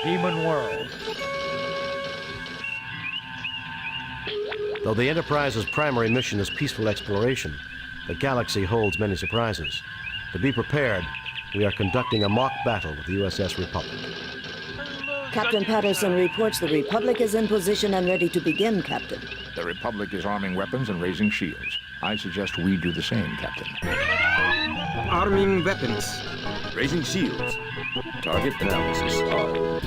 Demon World. Though the Enterprise's primary mission is peaceful exploration, the galaxy holds many surprises. To be prepared, we are conducting a mock battle with the USS Republic. Captain Patterson reports the Republic is in position and ready to begin, Captain. The Republic is arming weapons and raising shields. I suggest we do the same, Captain. Arming weapons. Raising shields. Target analysis on.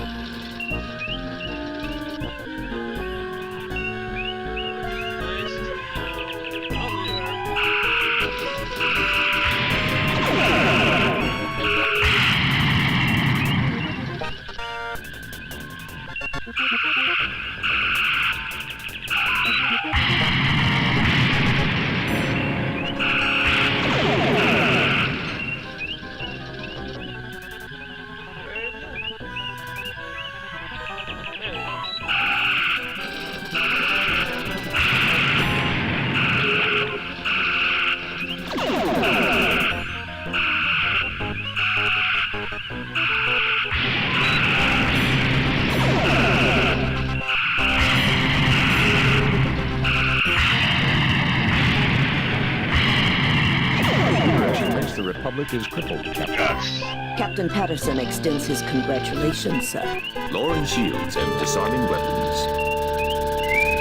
The Republic is crippled, Captain. Yes. Captain Patterson extends his congratulations, sir. Lowering shields and disarming weapons.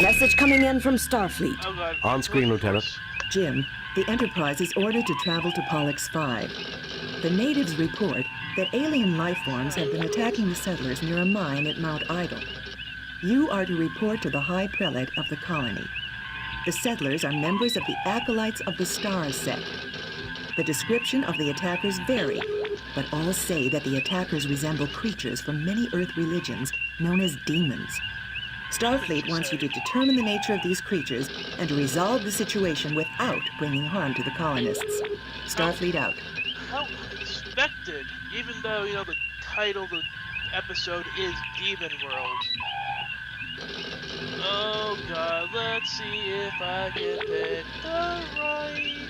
Message coming in from Starfleet. On screen, Lieutenant. Jim, the Enterprise is ordered to travel to Pollux 5. The natives report that alien life forms have been attacking the settlers near a mine at Mount Idle. You are to report to the High Prelate of the colony. The settlers are members of the Acolytes of the Stars sect. The description of the attackers vary, but all say that the attackers resemble creatures from many Earth religions known as demons. Starfleet wants you to determine the nature of these creatures and to resolve the situation without bringing harm to the colonists. Starfleet out. How unexpected, even though, you know, the title of the episode is Demon World. Oh god, let's see if I can pick the right...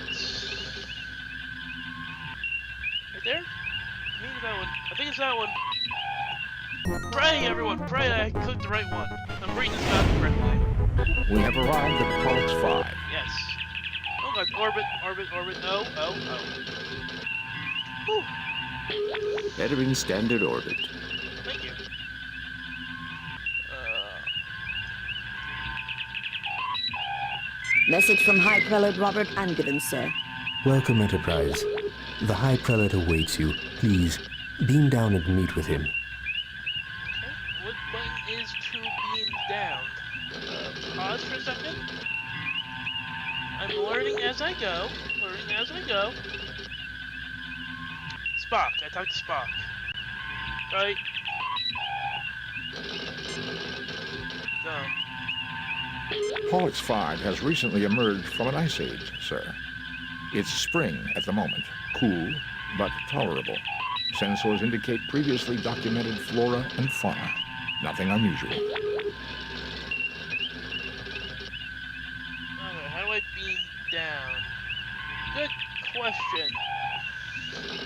Right there? I think it's that one. I think it's that one. Pray, everyone, pray I clicked the right one. I'm reading this map correctly. We have arrived at Pollux 5. Yes. Oh god, orbit. Oh. Whew. Entering standard orbit. Thank you. Message from High Prelate Robert Angevin, sir. Welcome, Enterprise. The High Prelate awaits you. Please, beam down and meet with him. Okay. What button is to beam down? Pause for a second. I'm learning as I go. Spock. I talked to Spock. Right? No. Pollux 5 has recently emerged from an ice age, sir. It's spring at the moment. Cool, but tolerable. Sensors indicate previously documented flora and fauna. Nothing unusual. Okay, how do I beam down? Good question.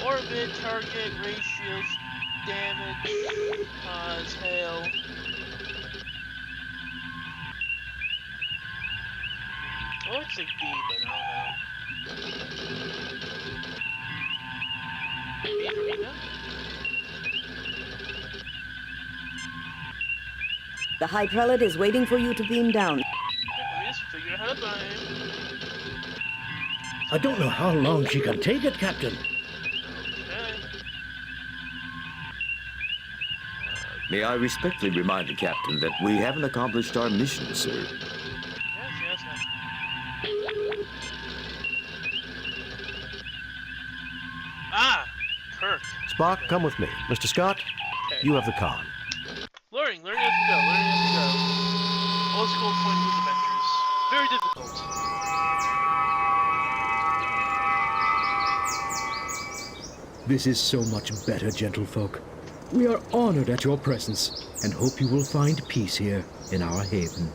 Orbit, target, ratios, damage, pause, hail. Oh, it's like B, but I don't know. B for me now? The High Prelate is waiting for you to beam down. Okay, let me just figure out how to beam. I don't know how long she can take it, Captain. Okay. May I respectfully remind the Captain that we haven't accomplished our mission, sir. Yes. Ah! Kirk. Spock, come with me. Mr. Scott, Okay. you have the con. Learning as we go. Old school 20s adventures. Very difficult. This is so much better, gentlefolk. We are honored at your presence and hope you will find peace here in our haven.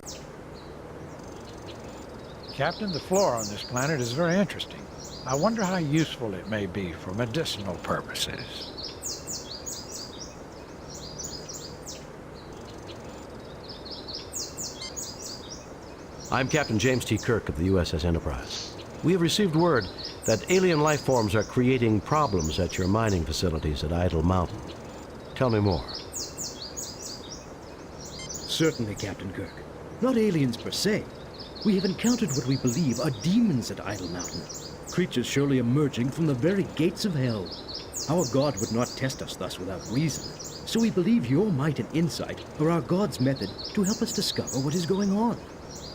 Captain, the flora on this planet is very interesting. I wonder how useful it may be for medicinal purposes. I'm Captain James T. Kirk of the USS Enterprise. We have received word that alien life forms are creating problems at your mining facilities at Idle Mountain. Tell me more. Certainly, Captain Kirk. Not aliens per se. We have encountered what we believe are demons at Idle Mountain. Creatures surely emerging from the very gates of hell. Our God would not test us thus without reason. So we believe your might and insight are our God's method to help us discover what is going on.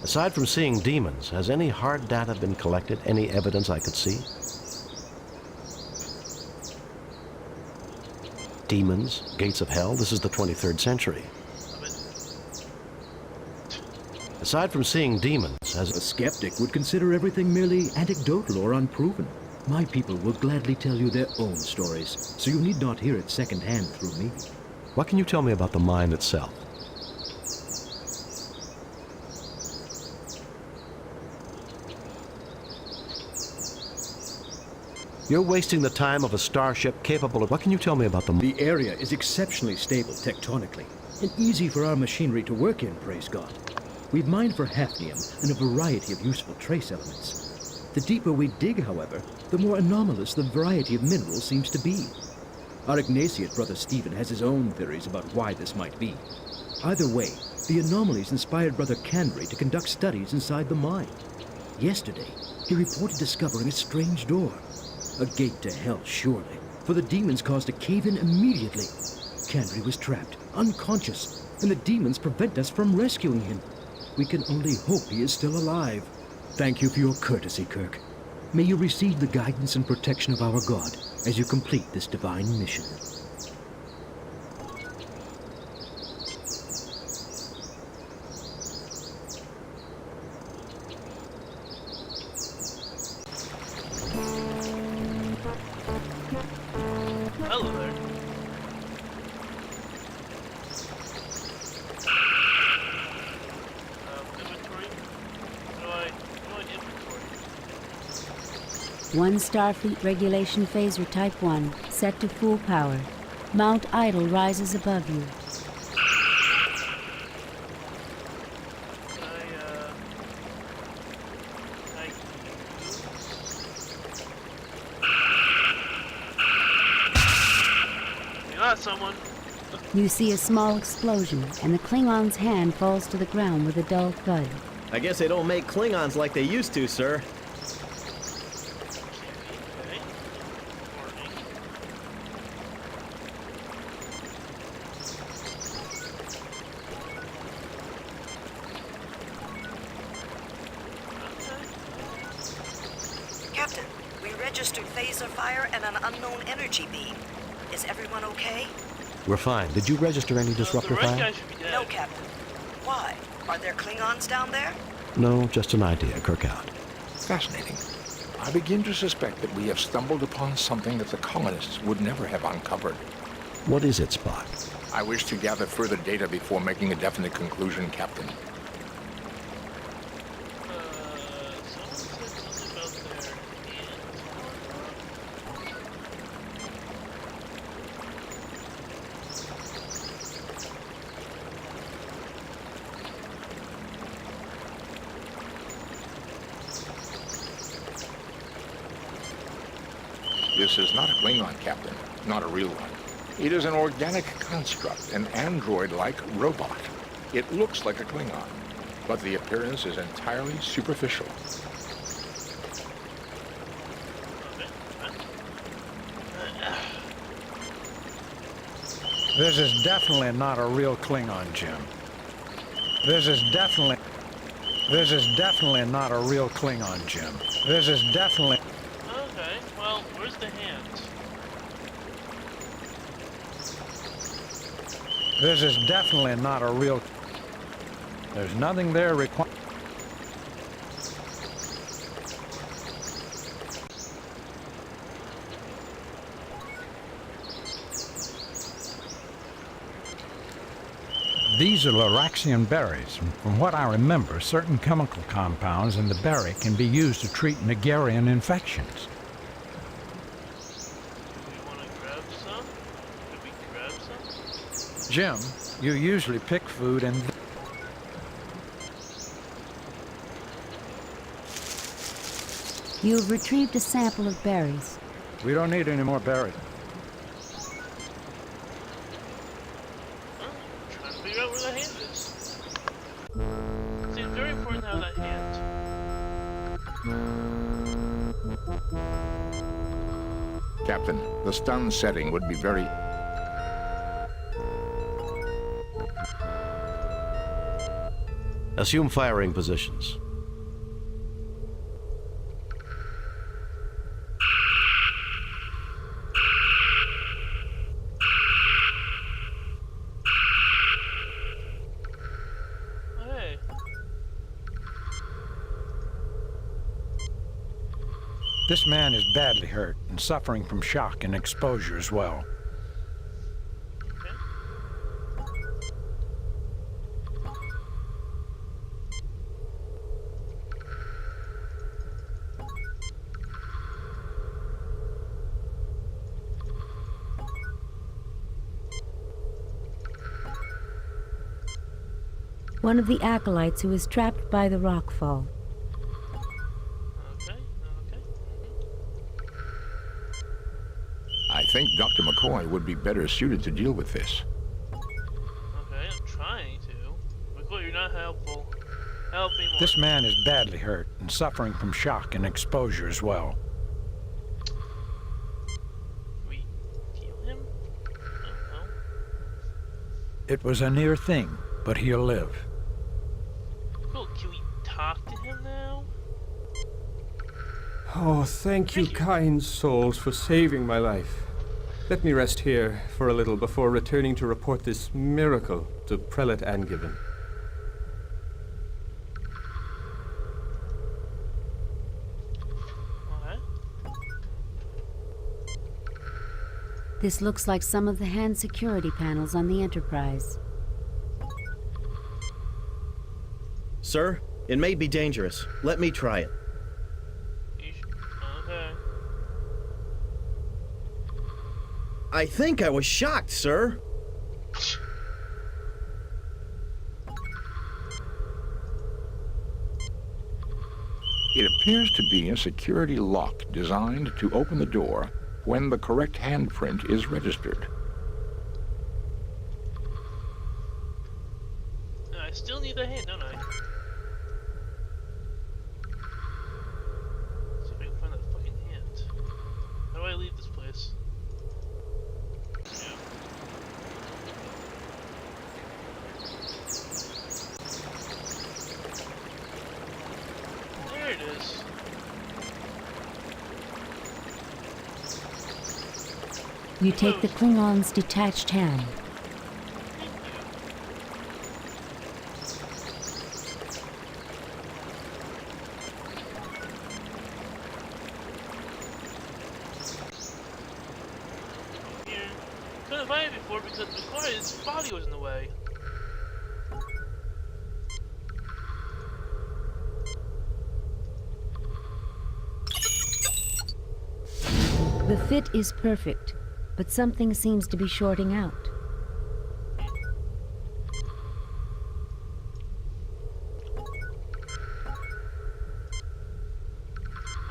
Aside from seeing demons, has any hard data been collected? Any evidence I could see? Demons, gates of hell, this is the 23rd century. Aside from seeing demons, has... A skeptic would consider everything merely anecdotal or unproven. My people will gladly tell you their own stories, so you need not hear it secondhand through me. What can you tell me about the mine itself? You're wasting the time of a starship capable of... What can you tell me about the... The area is exceptionally stable tectonically, and easy for our machinery to work in, praise God. We've mined for hafnium and a variety of useful trace elements. The deeper we dig, however, the more anomalous the variety of minerals seems to be. Our Ignatius brother Stephen has his own theories about why this might be. Either way, the anomalies inspired Brother Canry to conduct studies inside the mine. Yesterday, he reported discovering a strange door. A gate to hell, surely, for the demons caused a cave-in immediately. Canry was trapped, unconscious, and the demons prevent us from rescuing him. We can only hope he is still alive. Thank you for your courtesy, Kirk. May you receive the guidance and protection of our God as you complete this divine mission. Hello there. Inventory? How do I inventory? One Starfleet regulation phaser Type 1, set to full power. Mount Idle rises above you. Someone. You see a small explosion, and the Klingon's hand falls to the ground with a dull thud. I guess they don't make Klingons like they used to, sir. Captain, we registered phaser fire and an unknown energy beam. Is everyone okay? We're fine. Did you register any disruptor fire? No, Captain. Why? Are there Klingons down there? No, just an idea. Kirk out. Fascinating. I begin to suspect that we have stumbled upon something that the colonists would never have uncovered. What is it, Spock? I wish to gather further data before making a definite conclusion, Captain. This is not a Klingon, Captain. Not a real one. It is an organic construct, an android-like robot. It looks like a Klingon, but the appearance is entirely superficial. This is definitely not a real Klingon, Jim. This is definitely not a real Klingon, Jim. This is definitely... Okay, well, where's the hands? This is definitely not a real... There's nothing there required... These are Loraxian berries. From what I remember, certain chemical compounds in the berry can be used to treat Nigerian infections. Jim, you usually pick food and... You have retrieved a sample of berries. We don't need any more berries. Well, trying to figure out where the hand is. Seems very important to have that hand. Captain, the stun setting would be very... Assume firing positions. Hey. This man is badly hurt and suffering from shock and exposure as well. Okay. One of the acolytes who is trapped by the rockfall. Okay. Okay. I think Dr. McCoy would be better suited to deal with this. Okay, I'm trying to. McCoy, you're not helpful. Help me more. This man is badly hurt and suffering from shock and exposure as well. Can we heal him? I don't know. It was a near thing, but he'll live. Cool. Can we talk to him now? Oh, thank you, kind souls, for saving my life. Let me rest here for a little before returning to report this miracle to Prelate Angiven. What? This looks like some of the hand security panels on the Enterprise. Sir, it may be dangerous. Let me try it. Okay. I think I was shocked, sir. It appears to be a security lock designed to open the door when the correct handprint is registered. I still need the hand, don't I? See if I can find that fucking hand. How do I leave this place? Yeah. There it is. You take the Klingon's detached hand. Here. Couldn't find it before because his body was in the way. The fit is perfect, but something seems to be shorting out.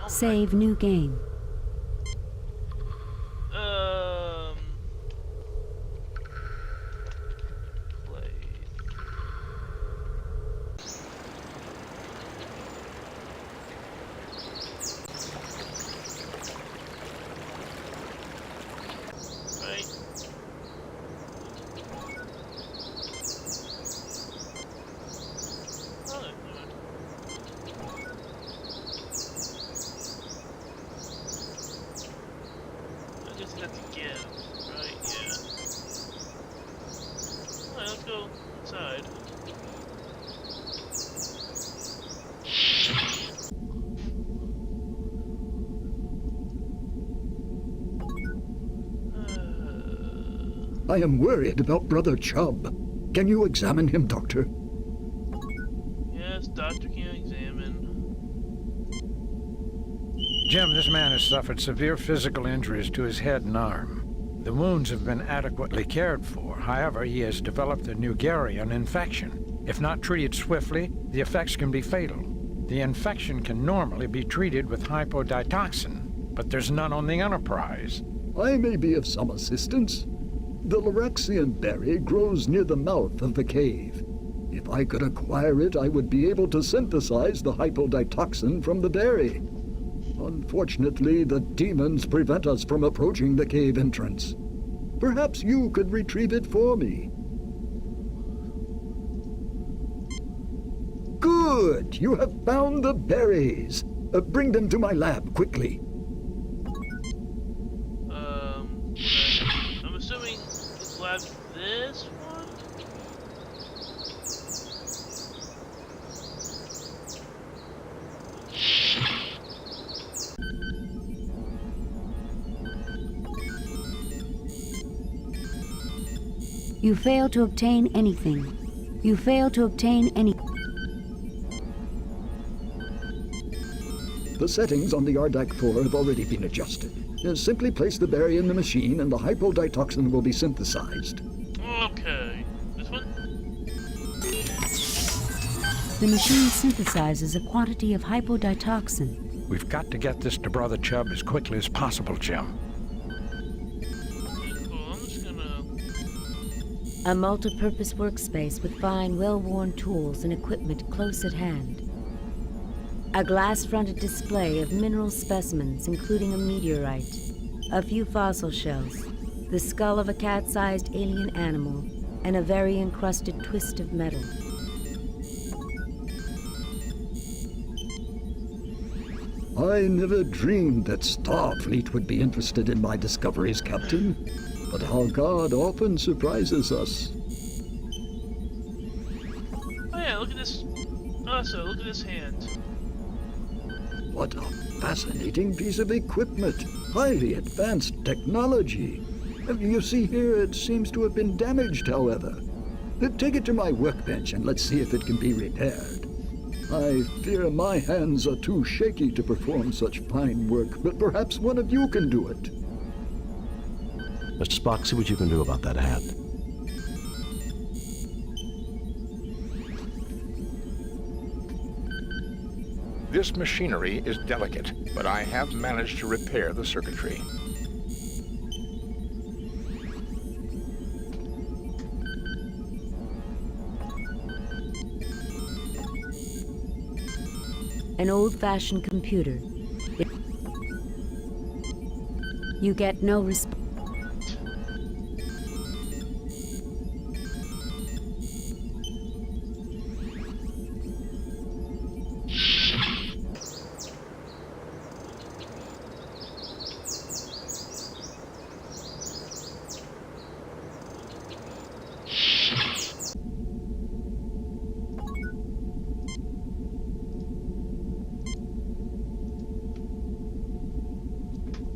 Save new game. Play. Right. Oh, I just have to give, right? Yeah. Alright, let's go inside. I am worried about Brother Chubb. Can you examine him, Doctor? Yes, doctor can examine. Jim, this man has suffered severe physical injuries to his head and arm. The wounds have been adequately cared for. However, he has developed a Nugarian infection. If not treated swiftly, the effects can be fatal. The infection can normally be treated with hypoditoxin, but there's none on the Enterprise. I may be of some assistance. The Lorexian berry grows near the mouth of the cave. If I could acquire it, I would be able to synthesize the hypoditoxin from the berry. Unfortunately, the demons prevent us from approaching the cave entrance. Perhaps you could retrieve it for me. Good! You have found the berries. Bring them to my lab, quickly. I'm assuming this lab's this one? You fail to obtain anything. You fail to obtain any... The settings on the Ardak 4 have already been adjusted. Simply place the berry in the machine and the hypoditoxin will be synthesized. Okay. This one? The machine synthesizes a quantity of hypoditoxin. We've got to get this to Brother Chubb as quickly as possible, Jim. Cool, I'm just gonna... A multi-purpose workspace with fine, well-worn tools and equipment close at hand. A glass-fronted display of mineral specimens, including a meteorite, a few fossil shells, the skull of a cat-sized alien animal, and a very encrusted twist of metal. I never dreamed that Starfleet would be interested in my discoveries, Captain. But how God often surprises us. Oh yeah, look at this. Also, look at this hand. What a fascinating piece of equipment. Highly advanced technology. You see here, it seems to have been damaged, however. Take it to my workbench and let's see if it can be repaired. I fear my hands are too shaky to perform such fine work, but perhaps one of you can do it. Mr. Spock, see what you can do about that hat. This machinery is delicate, but I have managed to repair the circuitry. An old-fashioned computer. You get no response.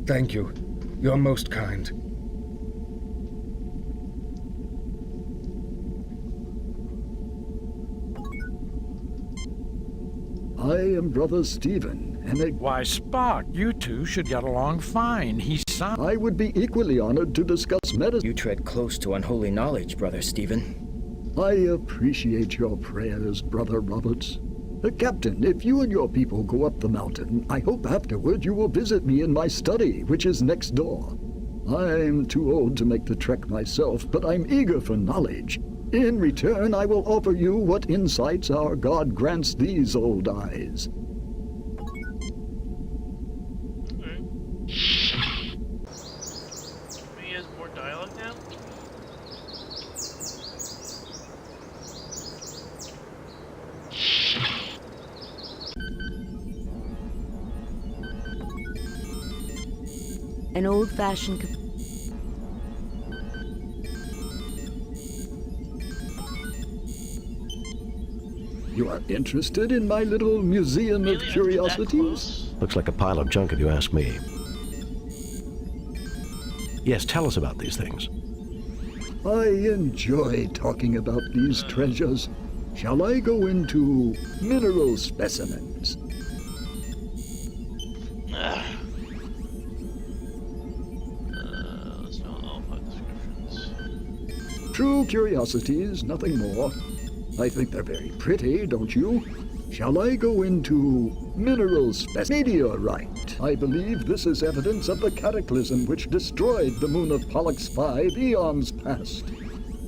Thank you. You're most kind. I am Brother Stephen, and Why, Spock, you two should get along fine. He's son. I would be equally honored to discuss medicine. You tread close to unholy knowledge, Brother Stephen. I appreciate your prayers, Brother Roberts. Captain, if you and your people go up the mountain, I hope afterward you will visit me in my study, which is next door. I'm too old to make the trek myself, but I'm eager for knowledge. In return, I will offer you what insights our God grants these old eyes. Okay. He has more dialogue now? An old-fashioned... You are interested in my little museum of curiosities? Looks like a pile of junk if you ask me. Yes, tell us about these things. I enjoy talking about these treasures. Shall I go into mineral specimens? Let's not all put descriptions. True curiosities, nothing more. I think they're very pretty, don't you? Shall I go into minerals meteorite? I believe this is evidence of the cataclysm which destroyed the moon of Pollux 5 eons past.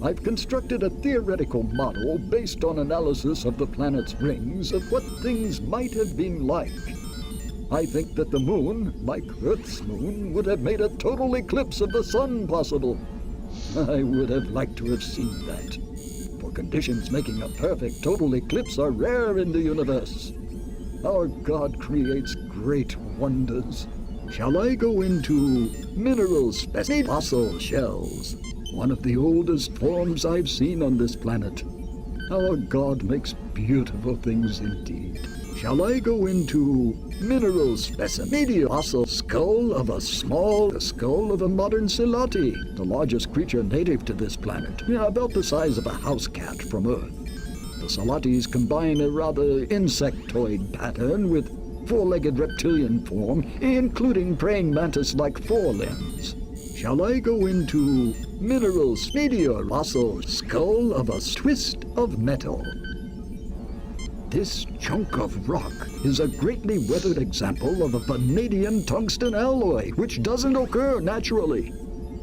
I've constructed a theoretical model based on analysis of the planet's rings of what things might have been like. I think that the moon, like Earth's moon, would have made a total eclipse of the sun possible. I would have liked to have seen that. For conditions making a perfect total eclipse are rare in the universe. Our God creates great wonders. Shall I go into minerals, fossil shells? One of the oldest forms I've seen on this planet. Our God makes beautiful things indeed. Shall I go into mineral specimen? Fossil skull of the skull of a modern Silati, the largest creature native to this planet, about the size of a house cat from Earth. The Silatis combine a rather insectoid pattern with four-legged reptilian form, including praying mantis-like forelimbs. Shall I go into minerals fossil skull of a twist of metal? This chunk of rock is a greatly weathered example of a vanadium tungsten alloy, which doesn't occur naturally.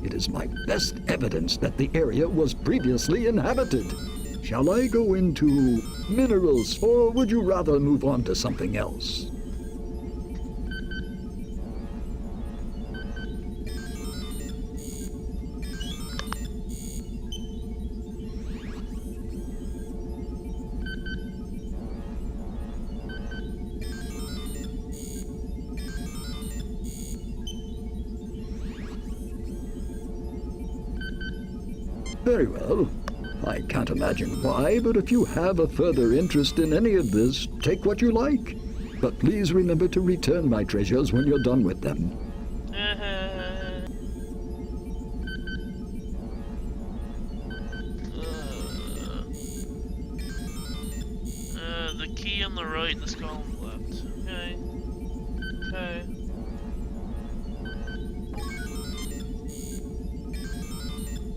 It is my best evidence that the area was previously inhabited. Shall I go into minerals, or would you rather move on to something else? Very well. I can't imagine why, but if you have a further interest in any of this, take what you like. But please remember to return my treasures when you're done with them. The key on the right, the skull on the left. Okay. Okay.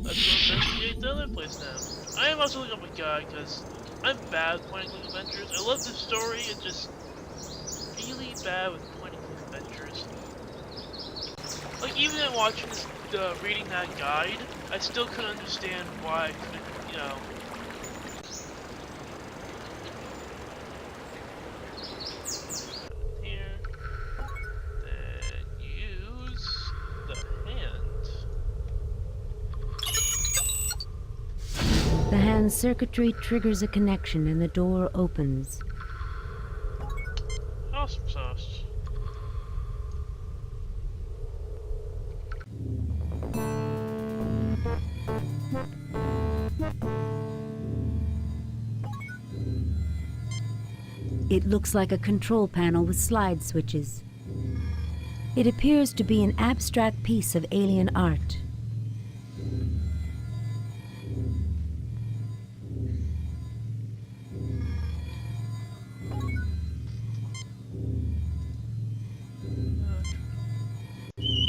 Let's go investigate the other place now. I am also looking up a guide because I'm bad with point-and-click adventures. I love the story, and just really bad with point-and-click adventures. Like even in watching this, reading that guide, I still couldn't understand why I couldn't, you know. Here, then use the hand. The hand circuitry triggers a connection and the door opens. Awesome sauce. It looks like a control panel with slide switches. It appears to be an abstract piece of alien art.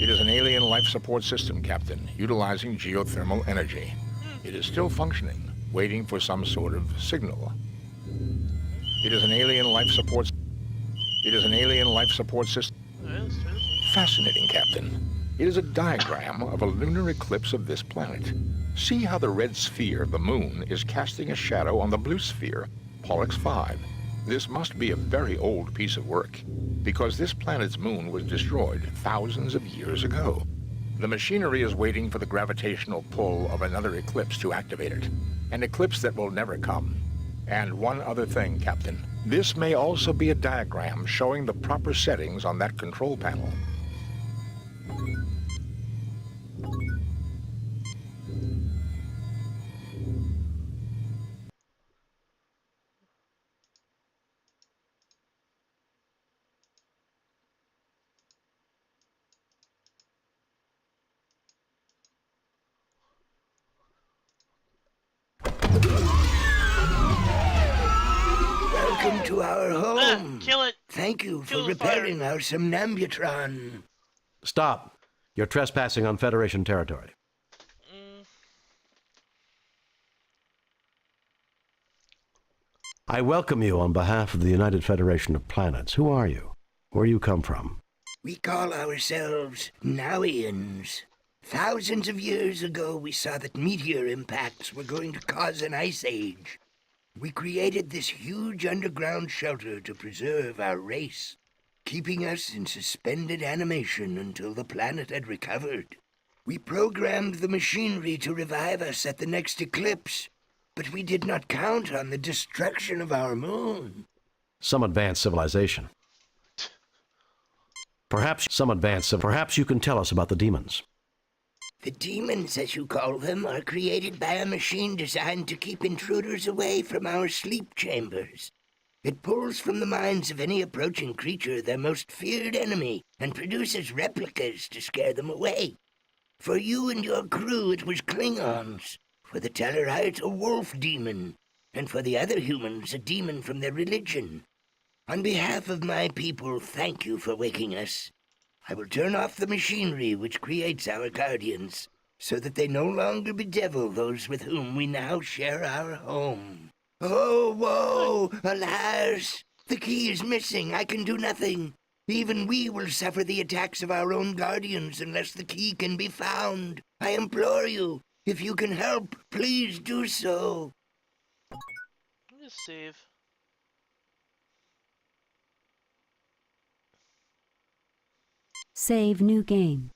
It is an alien life support system, Captain, utilizing geothermal energy. It is still functioning, waiting for some sort of signal. It is an alien life support... It is an alien life support system. Fascinating, Captain. It is a diagram of a lunar eclipse of this planet. See how the red sphere, the moon, is casting a shadow on the blue sphere, Pollux 5. This must be a very old piece of work, because this planet's moon was destroyed thousands of years ago. The machinery is waiting for the gravitational pull of another eclipse to activate it, an eclipse that will never come. And one other thing, Captain. This may also be a diagram showing the proper settings on that control panel. Welcome to our home. Kill it. Thank you Kill for the fire. repairing our Somnambutron. Stop. You're trespassing on Federation territory. I welcome you on behalf of the United Federation of Planets. Who are you? Where you come from? We call ourselves Nowians. Thousands of years ago, we saw that meteor impacts were going to cause an ice age. We created this huge underground shelter to preserve our race, keeping us in suspended animation until the planet had recovered. We programmed the machinery to revive us at the next eclipse, but we did not count on the destruction of our moon. Some advanced civilization. Perhaps you can tell us about the demons. The demons, as you call them, are created by a machine designed to keep intruders away from our sleep chambers. It pulls from the minds of any approaching creature their most feared enemy and produces replicas to scare them away. For you and your crew, it was Klingons. For the Tellarites, a wolf demon. And for the other humans, a demon from their religion. On behalf of my people, thank you for waking us. I will turn off the machinery which creates our guardians, so that they no longer bedevil those with whom we now share our home. Oh, woe! Alas! The key is missing. I can do nothing. Even we will suffer the attacks of our own guardians unless the key can be found. I implore you, if you can help, please do so. Let me just save. Save new game.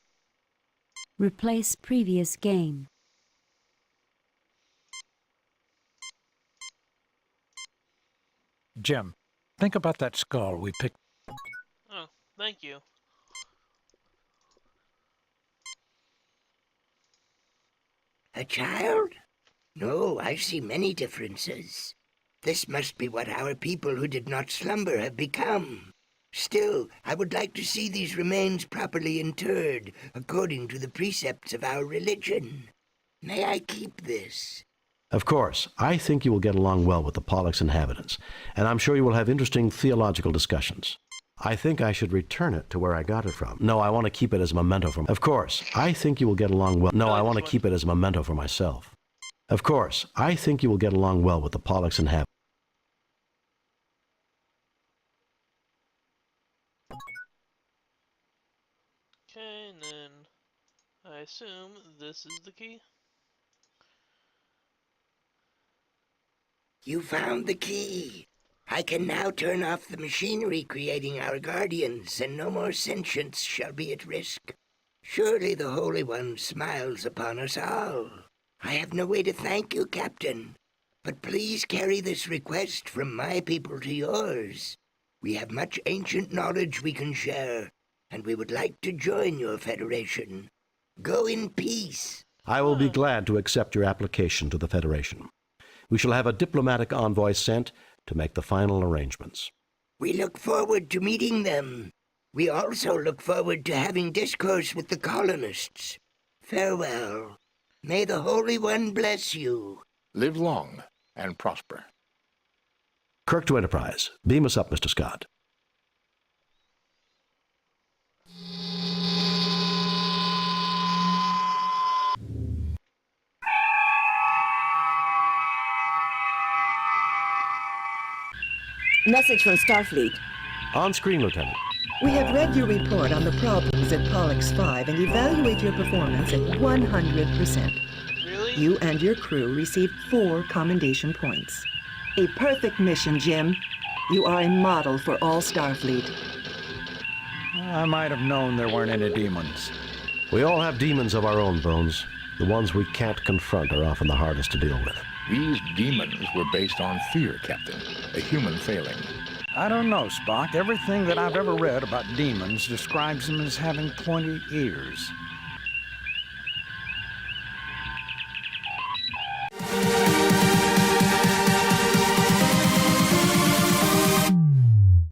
Replace previous game. Jim, think about that skull we picked. Oh, thank you. A child? No, I see many differences. This must be what our people who did not slumber have become. Still, I would like to see these remains properly interred, according to the precepts of our religion. May I keep this? Of course. I think you will get along well with the Pollux inhabitants, and I'm sure you will have interesting theological discussions. I think I should return it to where I got it from. No, I want to keep it as a memento for... Of course. I think you will get along well... No, I want to keep it as a memento for myself. Of course. I think you will get along well with the Pollux inhabitants. Okay, and then I assume this is the key. You found the key. I can now turn off the machinery creating our guardians, and no more sentience shall be at risk. Surely the Holy One smiles upon us all. I have no way to thank you, Captain, but please carry this request from my people to yours. We have much ancient knowledge we can share, and we would like to join your federation. Go in peace. I will be glad to accept your application to the Federation. We shall have a diplomatic envoy sent to make the final arrangements. We look forward to meeting them. We also look forward to having discourse with the colonists. Farewell. May the Holy One bless you. Live long and prosper. Kirk to Enterprise. Beam us up, Mr. Scott. Message from Starfleet. On screen, Lieutenant. We have read your report on the problems at Pollux 5 and evaluate your performance at 100%. Really? You and your crew received 4 commendation points. A perfect mission, Jim. You are a model for all Starfleet. I might have known there weren't any demons. We all have demons of our own, Bones. The ones we can't confront are often the hardest to deal with. These demons were based on fear, Captain. A human failing. I don't know, Spock. Everything that I've ever read about demons describes them as having pointy ears.